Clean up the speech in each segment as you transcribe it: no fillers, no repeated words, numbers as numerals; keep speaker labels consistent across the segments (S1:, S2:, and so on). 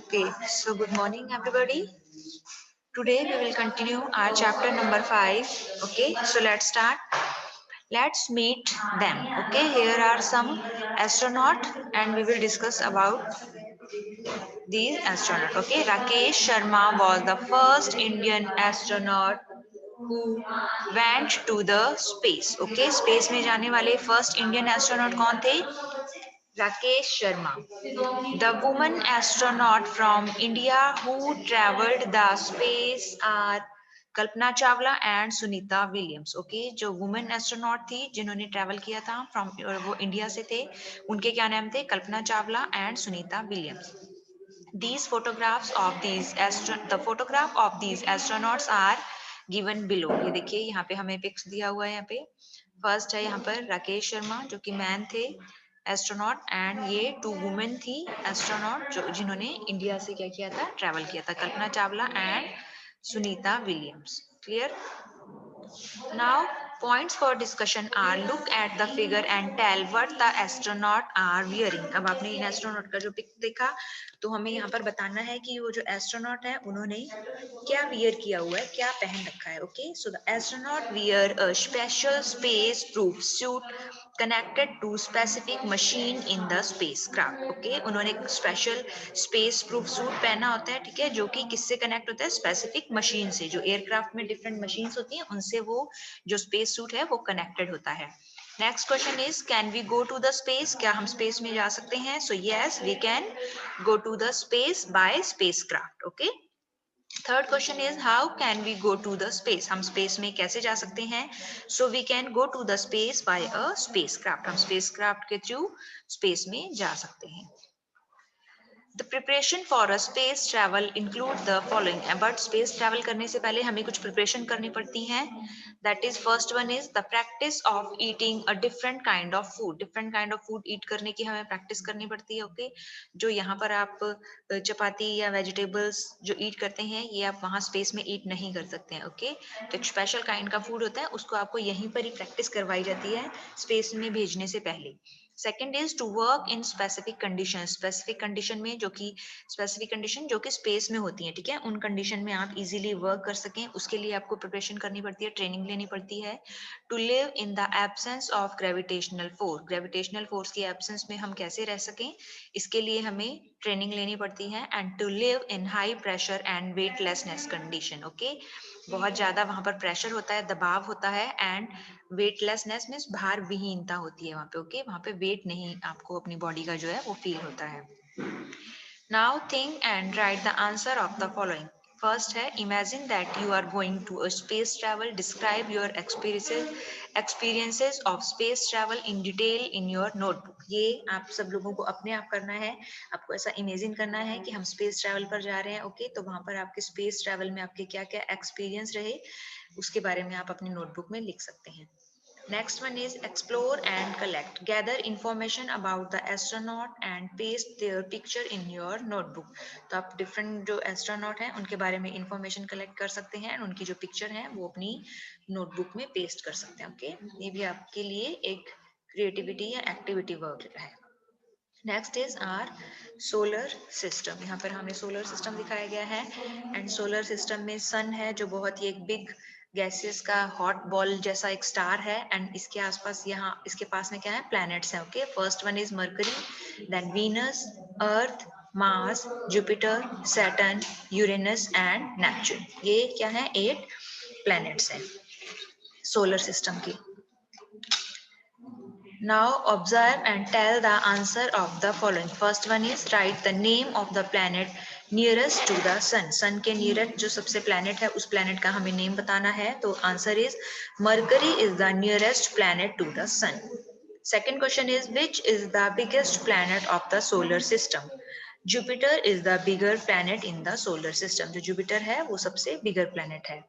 S1: Okay, so good morning, everybody. Today we will continue our chapter number 5. Okay, so let's start. Let's meet them. Okay, here are some astronaut, and we will discuss about these astronaut. Okay, Rakesh Sharma was the first Indian astronaut who went to the space. Okay, space में जाने वाले first Indian astronaut कौन थे? Rakesh Sharma. The woman astronaut from India who traveled the space are Kalpana Chawla and Sunita Williams. Okay, जो women astronaut थी जिन्होंने travel किया था फ्रॉम, वो इंडिया से थे, उनके क्या नाम थे? Kalpana Chawla and Sunita Williams. These photographs of these the photograph of these astronauts are given below. ये देखिए यहाँ पे हमें पिक्स दिया हुआ है. यहाँ पे फर्स्ट है यहाँ पर राकेश शर्मा जो कि मैन थे एस्ट्रोनॉट, एंड ये टू वुमेन थी एस्ट्रोनॉट जो जिन्होंने इंडिया से क्या किया था? ट्रैवल किया था, Kalpana Chawla and Sunita Williams. Clear? Now, points for discussion are look at the figure and tell what the astronaut are wearing. अब आपने इन एस्ट्रोनॉट का जो पिक देखा तो हमें यहाँ पर बताना है कि वो जो एस्ट्रोनॉट है उन्होंने क्या वियर किया हुआ है, क्या पहन रखा है. Okay, so the astronaut wear a special space proof suit connected to specific machine in the spacecraft. Okay, उन्होंने एक स्पेशल स्पेस प्रूफ सूट पहना होता है, ठीक है, जो कि किससे कनेक्ट होता है? स्पेसिफिक मशीन से. जो एयरक्राफ्ट में डिफरेंट मशीन्स होती हैं उनसे वो जो स्पेस सूट है वो कनेक्टेड होता है. Next question is can we go to the space? क्या हम स्पेस में जा सकते हैं? So yes, we can go to the space by spacecraft. Okay, third question is how can we go to the space? हम space में कैसे जा सकते हैं? So we can go to the space by a spacecraft. हम spacecraft के through space में जा सकते हैं. The preparation for a space travel include the following. But space travel करने से पहले हमें कुछ preparation करनी पड़ती हैं. That is first one is the practice of eating a different kind of food. Different kind of food eat करने की हमें practice करनी पड़ती है. Okay, जो यहाँ पर आप चपाती या vegetables जो eat करते हैं ये आप वहाँ space में eat नहीं कर सकते हैं. Okay, तो एक special kind का food होता है उसको आपको यहीं पर ही practice करवाई जाती है space में भेजने से पहले. Second is to work in specific condition. Specific condition में जो कि स्पेसिफिक कंडीशन जो कि स्पेस में होती है, ठीक है, उन कंडीशन में आप इजीली वर्क कर सकें उसके लिए आपको प्रिपरेशन करनी पड़ती है, ट्रेनिंग लेनी पड़ती है. To live in the absence of gravitational force. Gravitational force की एब्सेंस में हम कैसे रह सकें इसके लिए हमें ट्रेनिंग लेनी पड़ती है. And to live in high pressure and weightlessness condition. Okay, बहुत ज्यादा वहां पर प्रेशर होता है, दबाव होता है, एंड वेटलेसनेस मीन्स भार विहीनता होती है वहां पे. ओके, वहां पे वेट नहीं आपको अपनी बॉडी का जो है वो फील होता है. Now think and write the answer of the following. First है imagine that you are going to a space travel. Describe your experiences of space travel in detail in your notebook. ये आप सब लोगों को अपने आप करना है. आपको ऐसा इमेजिन करना है कि हम स्पेस ट्रैवल पर जा रहे हैं. ओके, तो वहां पर आपके स्पेस ट्रैवल में आपके क्या क्या एक्सपीरियंस रहे उसके बारे में आप अपनी नोटबुक में लिख सकते हैं. Next one is explore and collect. Gather information about the astronaut and paste their picture in your notebook. तो आप different जो astronaut हैं उनके बारे में information collect कर सकते हैं और उनकी जो picture है वो अपनी notebook में paste कर सकते हैं. Okay, ये भी आपके लिए एक creativity या activity work है. Next is are solar system. यहाँ पर हमें सोलर सिस्टम दिखाया गया है एंड सोलर सिस्टम में सन है जो बहुत ही एक बिग गैसेस का हॉट बॉल जैसा एक स्टार है, एंड इसके आसपास यहाँ इसके पास में क्या है? प्लैनेट्स हैं. Okay, first one is Mercury, then Venus, Earth, Mars, Jupiter, Saturn, Uranus and Neptune. ये क्या है? 8 प्लैनेट्स हैं सोलर सिस्टम की. Now observe and tell the answer of the following. First one is write the name of the planet nearest to the sun. Sun के nearest जो सबसे planet है उस planet का हमें name बताना है. तो answer is Mercury is the nearest planet to the sun. Second question is which is the biggest planet of the solar system? Jupiter is the bigger planet in the solar system. जो Jupiter है वो सबसे bigger planet है.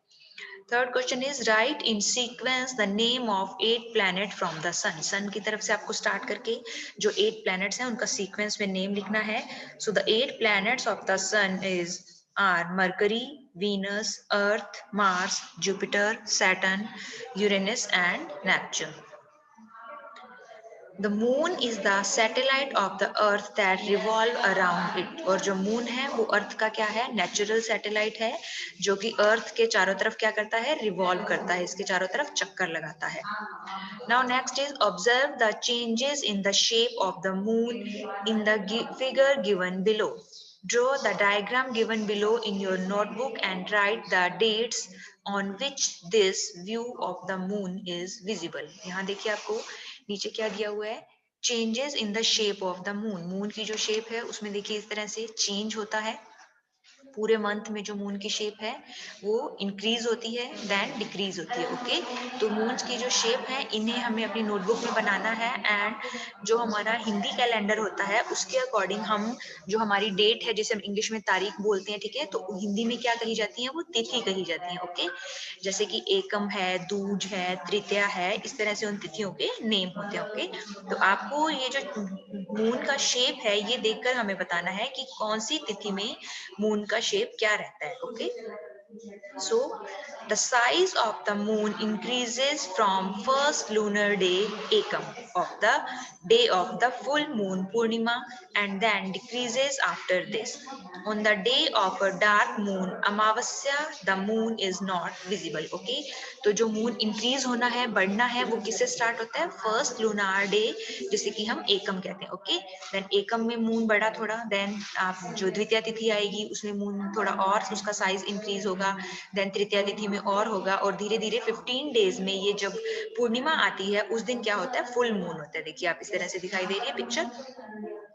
S1: Third question is write in sequence the name of 8 planet from the sun. Sun की तरफ से आपको start करके जो 8 प्लैनेट्स हैं उनका सीक्वेंस में नेम लिखना है. So the 8 planets of the sun is are Mercury, Venus, Earth, Mars, Jupiter, Saturn, Uranus and Neptune. The moon is the satellite of the earth that revolve around it. और जो moon है वो अर्थ का क्या है, natural satellite है जो कि अर्थ के चारों तरफ क्या करता है, रिवॉल्व करता है, इसके चारों तरफ चक्कर लगाता है। Now next is observe the changes in the shape of the moon in the figure given below. Draw the diagram given below in your notebook and write the dates on which this view of the moon is visible। यहाँ देखिए आपको नीचे क्या दिया हुआ है, changes in the shape of the moon. Moon की जो शेप है उसमें देखिए इस तरह से चेंज होता है। पूरे मंथ में जो मून की शेप है वो इंक्रीज होती है देन डिक्रीज होती है। ओके, तो मून्स की जो शेप है इन्हें हमें अपनी नोटबुक में बनाना है। एंड जो हमारा हिंदी कैलेंडर होता है उसके अकॉर्डिंग हम जो हमारी डेट है, जिसे हम इंग्लिश में तारीख बोलते हैं, ठीक है, तो हिंदी में क्या कही जाती है, वो तिथि कही जाती है। ओके, जैसे कि एकम है, दूज है, तृतीया है, इस तरह से उन तिथियों के नेम होते हैं। ओके, तो आपको ये जो मून का शेप है ये देखकर हमें बताना है कि कौन सी तिथि में मून का शेप क्या रहता है। Okay, so the size of the moon increases from first lunar day ekam of the day of the full moon purnima and then decreases after this। on the day of a dark moon amavasya the moon is not visible। okay, तो जो moon increase होना है, बढ़ना है, वो किससे start होता है, फर्स्ट लूनार डे, जिसे कि हम एकम कहते हैं। ओके, देन एकम में मून बढ़ा थोड़ा, देन आप जो द्वितीय तिथि आएगी उसमें मून थोड़ा और उसका साइज इंक्रीज होगा, देन तृतीय तिथि में और होगा, और धीरे धीरे 15 डेज में ये जब पूर्णिमा आती है उस दिन क्या होता है, फुल मून होता है। देखिए आप इस तरह से दिखाई दे रही है पिक्चर।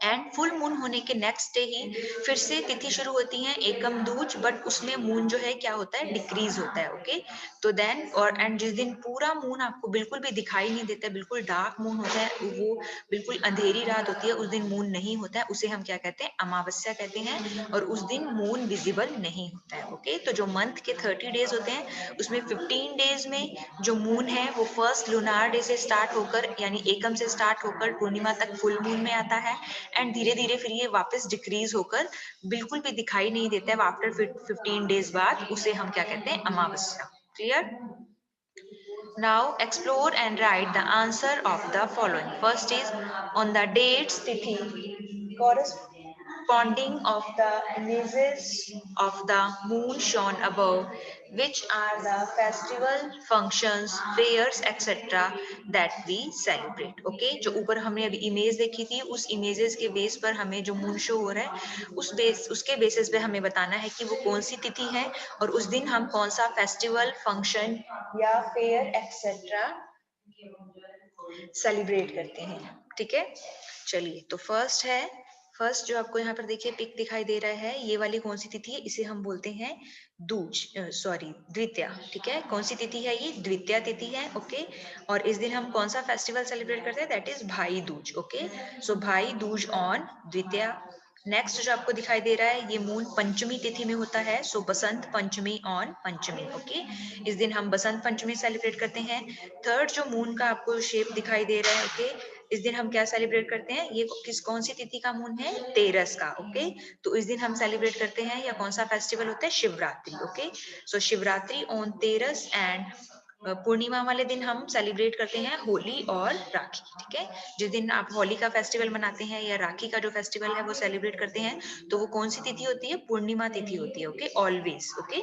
S1: एंड फुल मून होने के नेक्स्ट डे ही फिर से तिथि शुरू होती है एकम दूज, बट उसमें मून जो है क्या होता है, डिक्रीज होता है। ओके, तो देन और एंड जिस दिन पूरा मून आपको बिल्कुल भी दिखाई नहीं देता है, बिल्कुल डार्क मून होता है, वो बिल्कुल अंधेरी रात होती है, उस दिन मून नहीं होता है, उसे हम क्या कहते हैं, अमावस्या कहते हैं, और उस दिन मून विजिबल नहीं होता है। ओके, तो जो मंथ के 30 डेज होते हैं उसमें 15 डेज में जो मून है वो फर्स्ट लूनार डे से स्टार्ट होकर, यानी एकम से स्टार्ट होकर पूर्णिमा तक फुल मून में आता है, एंड धीरे धीरे फिर ये वापस डिक्रीज होकर बिल्कुल भी दिखाई नहीं देता है आफ्टर 15 डेज बाद, उसे हम क्या कहते हैं, अमावस्या। Clear? Now explore and write the answer of the following. First is on the dates tithi corresponding of the images of the moon shown above, which are the festival, functions, prayers, etc. that we celebrate. Okay, जो ऊपर हमने अभी image देखी थी, उस images के base पर हमें जो मून शो हो रहा है उसके बेसिस पे हमें बताना है कि वो कौन सी तिथि है और उस दिन हम कौन सा फेस्टिवल, फंक्शन या फेयर एक्सेट्रा सेलिब्रेट करते हैं। ठीक है, चलिए, तो फर्स्ट जो आपको यहाँ पर देखिए पिक दिखाई दे रहा है, ये वाली कौन सी तिथि है, इसे हम बोलते हैं दूज, सॉरी द्वितीया। ठीक है, कौन सी तिथि है ये, द्वितीया तिथि है। ओके, और इस दिन हम कौन सा फेस्टिवल सेलिब्रेट करते हैं, दैट इज भाई दूज। ओके, सो भाई दूज ऑन द्वितीया। नेक्स्ट जो आपको दिखाई दे रहा है ये मून पंचमी तिथि में होता है, सो Basant Panchami on Panchami. Okay, इस दिन हम बसंत पंचमी सेलिब्रेट करते हैं। थर्ड जो मून का आपको शेप दिखाई दे रहा है, ओके, इस दिन हम क्या सेलिब्रेट करते हैं, ये कौन सी तिथि का मून है, तेरस का। ओके, तो इस दिन हम सेलिब्रेट करते हैं या कौन सा फेस्टिवल होता है, Shivratri. Okay, so Shivratri on तेरस। एंड पूर्णिमा वाले दिन हम सेलिब्रेट करते हैं होली और राखी। ठीक है, जिस दिन आप होली का फेस्टिवल मनाते हैं या राखी का जो फेस्टिवल है वो सेलिब्रेट करते हैं, तो वो कौन सी तिथि होती है, पूर्णिमा तिथि होती है। Okay, always. ओके,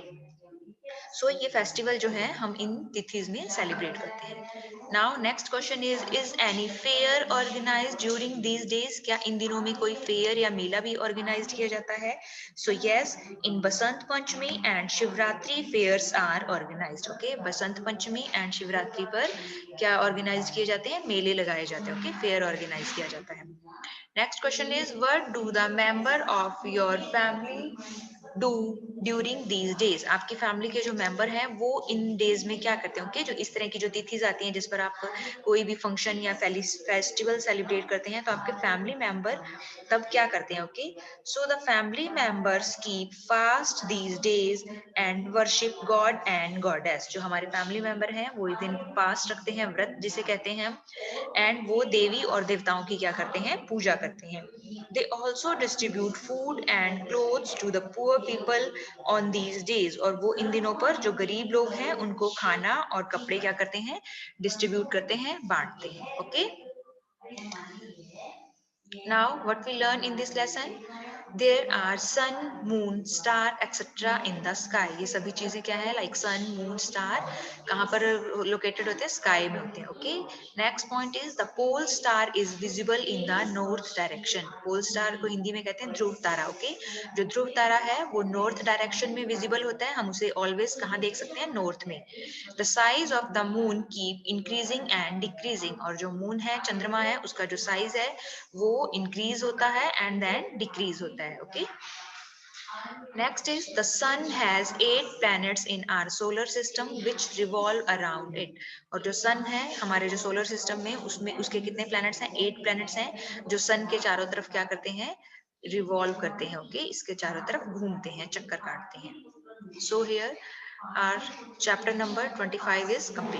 S1: सो ये फेस्टिवल जो है हम इन तिथिज में सेलिब्रेट करते हैं। Now next question is any fair organized during these days? क्या इन दिनों में कोई फेयर या मेला भी ऑर्गेनाइज किया जाता है? So yes, in Basant Panchami and Shivratri fairs are organized. Okay, Basant Panchami and Shivratri पर क्या ऑर्गेनाइज किए जाते हैं, मेले लगाए जाते हैं। ओके, फेयर ऑर्गेनाइज किया जाता है। Next question is what do the member of your family do during these days? आपकी फैमिली के जो मेंबर हैं वो इन डेज में क्या करते हैं? ओके, जो इस तरह की जो तिथिज आती हैं जिस पर आप कोई भी फंक्शन या फेस्टिवल सेलिब्रेट करते हैं, तो आपके फैमिली मेंबर तब क्या करते हैं? Okay, so the family members keep fast these days and worship God and goddess. जो हमारे फैमिली मेंबर हैं वो इस दिन फास्ट रखते हैं, व्रत जिसे कहते हैं हम, एंड वो देवी और देवताओं की क्या करते हैं, पूजा करते हैं। They also distribute food and clothes to the poor people on these days. और वो इन दिनों पर जो गरीब लोग हैं उनको खाना और कपड़े क्या करते हैं, डिस्ट्रीब्यूट करते हैं, बांटते हैं। Okay, Now, what we learn in this lesson? There are sun, moon, star, etc. in the sky. ये सभी चीजें क्या है? Like sun, moon, star. कहाँ पर located होते हैं? Sky में होते हैं. Okay. Next point is the pole star is visible in the north direction. Pole star को हिंदी में कहते हैं ध्रुव तारा. Okay. जो ध्रुव तारा है वो north direction में visible होता है. हम उसे always कहाँ देख सकते हैं? North में. The size of the moon keep increasing and decreasing. और जो moon है, चंद्रमा है, उसका जो size है वो increase होता है and then decrease होता है. Okay. Next is the sun has 8 planets in our solar system which revolve around it. और जो sun है हमारे जो solar system में उसमें उसके कितने planets हैं? 8 planets हैं जो sun के चारों तरफ क्या करते हैं? Revolve करते हैं. Okay, इसके चारों तरफ घूमते हैं, चक्कर काटते हैं. So here our chapter number 25 is complete.